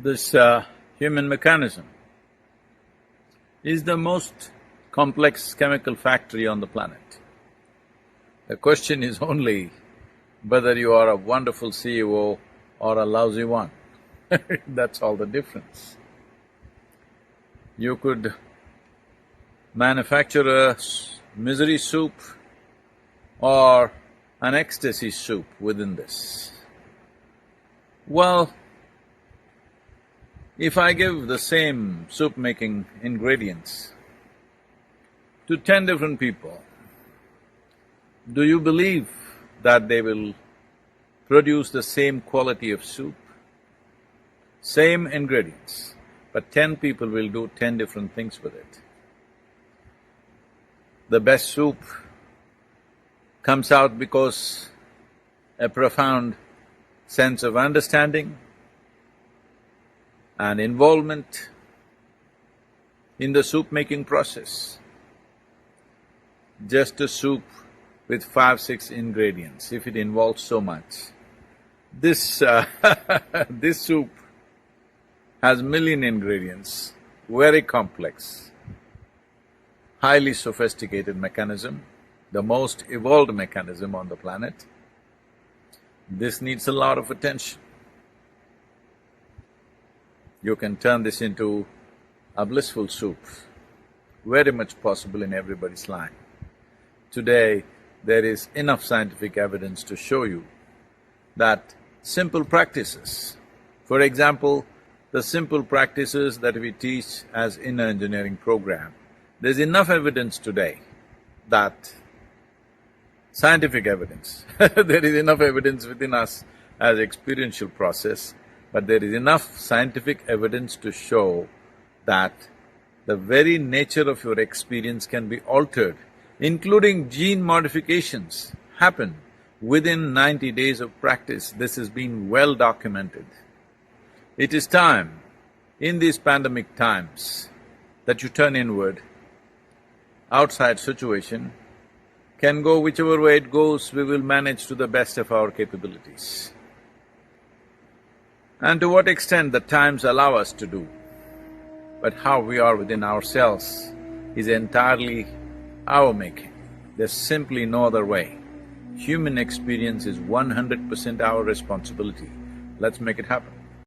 This human mechanism is the most complex chemical factory on the planet. The question is only whether you are a wonderful CEO or a lousy one. That's all the difference. You could manufacture a misery soup or an ecstasy soup within this. Well, if I give the same soup-making ingredients to 10 different people, do you believe that they will produce the same quality of soup? Same ingredients, but 10 people will do 10 different things with it. The best soup comes out because a profound sense of understanding and involvement in the soup-making process. Just a soup with 5, 6 ingredients, if it involves so much. This this soup has million ingredients, very complex, highly sophisticated mechanism, the most evolved mechanism on the planet. This needs a lot of attention. You can turn this into a blissful soup, very much possible in everybody's life. Today, there is enough scientific evidence to show you that simple practices, for example, the simple practices that we teach as inner engineering program, there's enough evidence today that… scientific evidence there is enough evidence within us as experiential process, but there is enough scientific evidence to show that the very nature of your experience can be altered, including gene modifications happen within 90 days of practice. This has been well documented. It is time, in these pandemic times, that you turn inward. Outside situation can go whichever way it goes, we will manage to the best of our capabilities. And to what extent the times allow us to do, but how we are within ourselves is entirely our making. There's simply no other way. Human experience is 100% our responsibility. Let's make it happen.